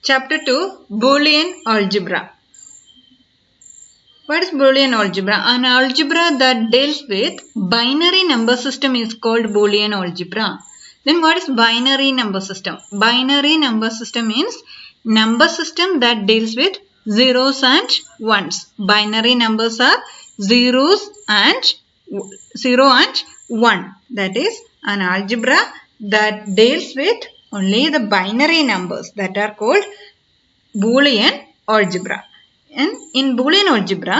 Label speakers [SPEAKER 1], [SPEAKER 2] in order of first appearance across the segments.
[SPEAKER 1] Chapter 2 Boolean Algebra. What is Boolean algebra? An algebra that deals with binary number system is called Boolean algebra. Then what is binary number system? Binary number system means number system that deals with zeros and ones. Binary numbers are zeros and 0 and 1. That is an algebra that deals with only the binary numbers that are called Boolean algebra. And in Boolean algebra,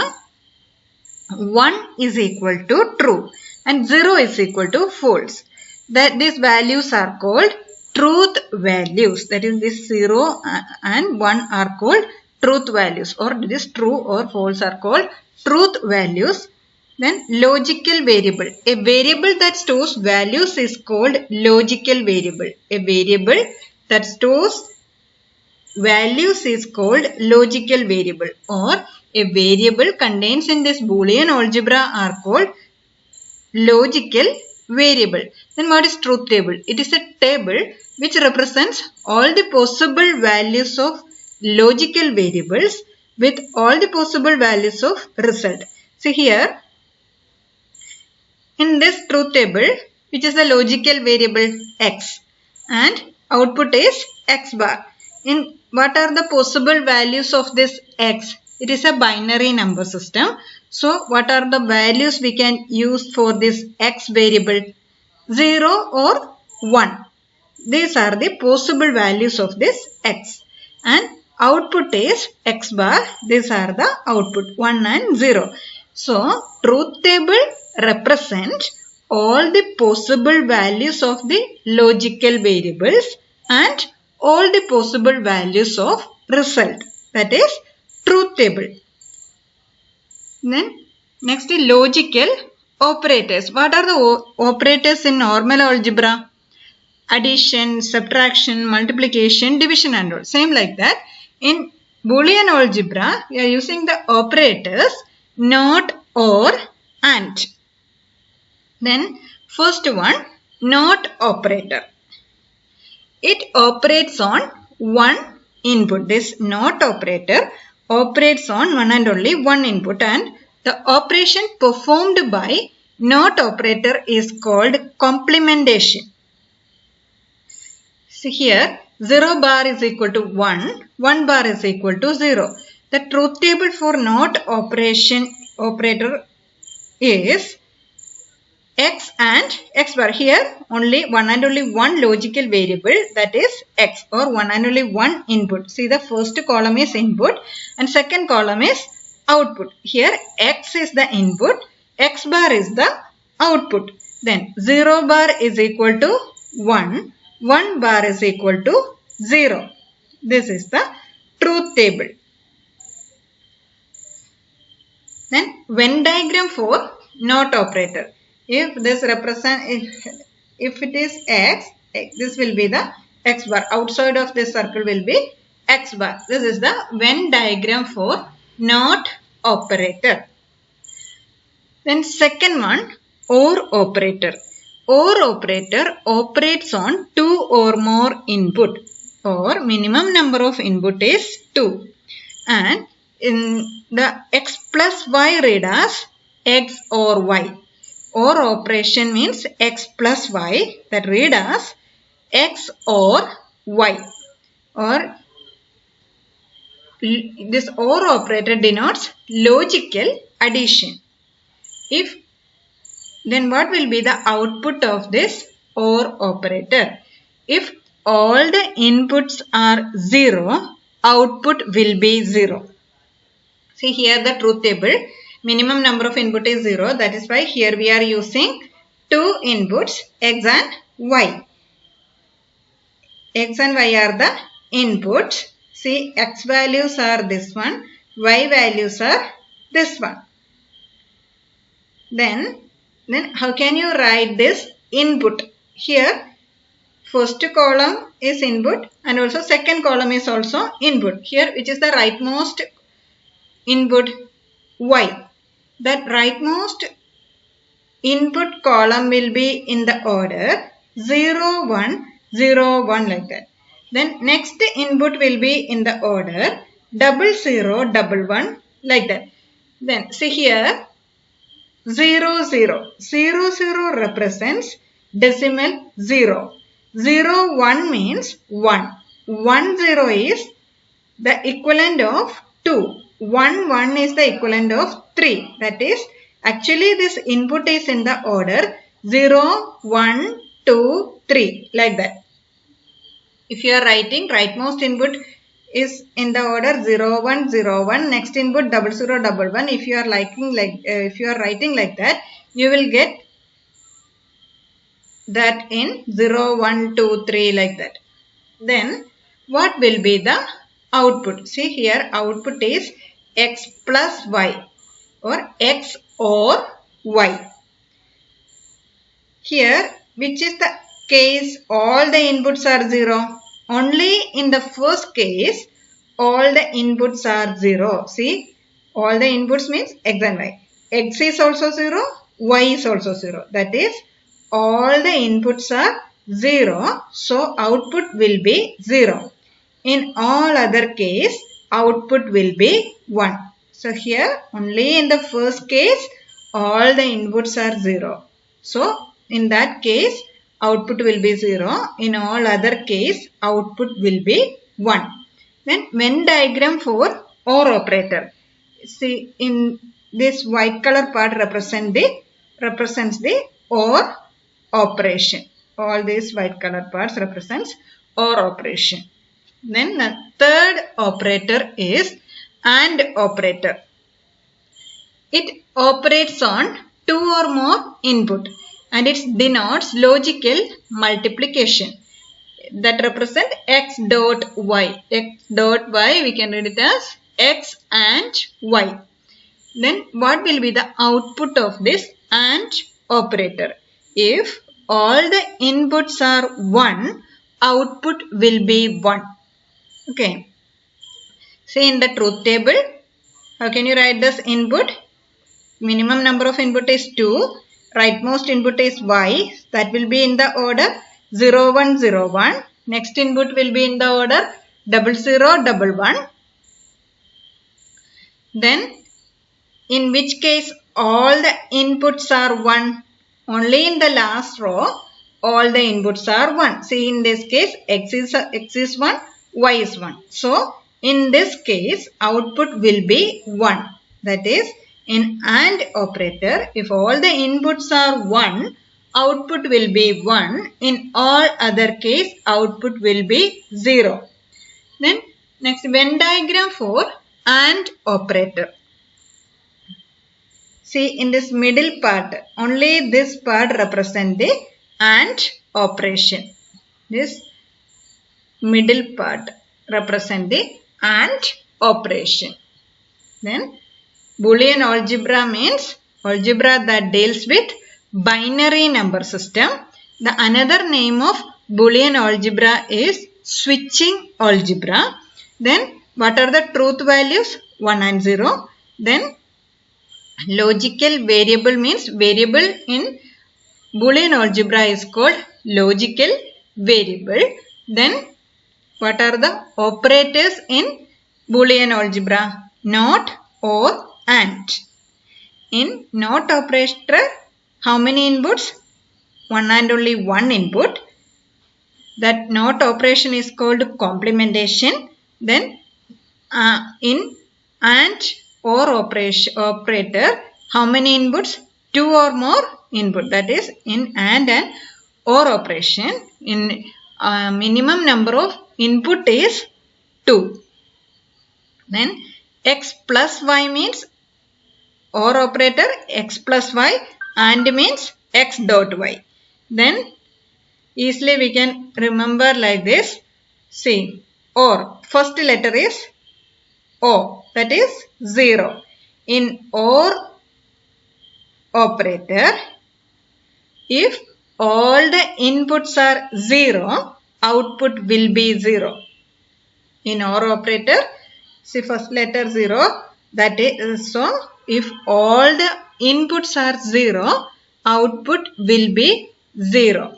[SPEAKER 1] 1 is equal to true and 0 is equal to false. That these values are called truth values. That is, this 0 and 1 are called truth values, or this true or false are called truth values. Then logical variable. A variable that stores values is called logical variable. A variable that stores values is called logical variable, or a variable contains in this Boolean algebra are called logical variable. Then what is truth table? It is a table which represents all the possible values of logical variables with all the possible values of result. See here, in this truth table, which is the logical variable x, and output is x bar. In what are the possible values of this x? It is a binary number system. So what are the values we can use for this x variable? 0 or 1. These are the possible values of this x. And output is x bar. These are the output 1 and 0. So truth table represents all the possible values of the logical variables and all the possible values of result. That is truth table. Then next is logical operators. What are the operators in normal algebra? Addition, subtraction, multiplication, division and all. Same like that. In Boolean algebra, we are using the operators not, or, and. Then first one, not operator. It operates on one input. This not operator operates on one and only one input, and the operation performed by not operator is called complementation. See here, 0 bar is equal to 1, 1 bar is equal to 0. The truth table for not operator is x and x bar. Here only one and only one logical variable, that is x, or one and only one input. See, the first column is input and second column is output. Here x is the input, x bar is the output. Then 0 bar is equal to 1, 1 bar is equal to 0. This is the truth table. Then Venn diagram for not operator. If this if it is x, this will be the x bar. Outside of this circle will be x bar. This is the Venn diagram for not operator. Then second one, OR operator. OR operator operates on 2 or more input, or minimum number of input is 2. And in the x plus y read as x or y. OR operation means x plus y, that read as x or y. Or this OR operator denotes logical addition. Then what will be the output of this OR operator? If all the inputs are 0, output will be 0. See here the truth table. Minimum number of input is 0. That is why here we are using two inputs, x and y. X and y are the inputs. See, x values are this one, y values are this one. Then how can you write this input? Here first column is input and also second column is also input. Here which is the rightmost input? Y. That rightmost input column will be in the order 0, 1, 0, 1 like that. Then next input will be in the order 0011 like that. Then see here 00 represents decimal 0. 01 means 1. 10 is the equivalent of 2. 11 is the equivalent of 3. That is, actually this input is in the order 0, 1, 2, 3 like that. If you are writing, rightmost input is in the order 0101. Next input 0011. If you are writing like that, you will get that in 0, 1, 2, 3 like that. Then what will be the output? See here, output is x plus y or x or y. Here, which is the case all the inputs are 0? Only in the first case, all the inputs are 0. See, all the inputs means x and y. X is also 0, y is also 0. That is, all the inputs are 0. So, output will be 0. In all other case, output will be 1. So, here only in the first case, all the inputs are 0. So, in that case, output will be 0. In all other case, output will be 1. Then Venn diagram for OR operator. See, in this white color part represents the OR operation. All these white color parts represents OR operation. Then the third operator is AND operator. It operates on 2 or more input and it denotes logical multiplication. That represent x dot y. X dot y, we can read it as x and y. Then what will be the output of this AND operator? If all the inputs are 1, output will be 1. Okay. See in the truth table, how can you write this input? Minimum number of input is 2. Rightmost input is y. That will be in the order 0101. Next input will be in the order 0011. Then in which case all the inputs are 1. Only in the last row all the inputs are 1. See in this case x is 1, y is 1. So in this case output will be 1. That is, in AND operator, if all the inputs are 1, output will be 1. In all other case, output will be 0. Then next Venn diagram for AND operator. See in this middle part, only this part represents the AND operation. This middle part represents the AND operation. Then Boolean algebra means algebra that deals with binary number system. The another name of Boolean algebra is switching algebra. Then what are the truth values? 1 and 0. Then logical variable means variable in Boolean algebra is called logical variable. Then what are the operators in Boolean algebra? Not, or, and. In not operator, how many inputs? 1 and only 1 input. That not operation is called complementation. Then in and or operator, how many inputs? 2 or more input. That is, in and or operation, in minimum number of input is 2. Then x plus y means OR operator, x plus y, and means x dot y. Then easily we can remember like this. See, OR, first letter is O, that is 0. In OR operator, if all the inputs are 0, output will be 0. In OR operator, see first letter 0, that is, so if all the inputs are 0, output will be 0.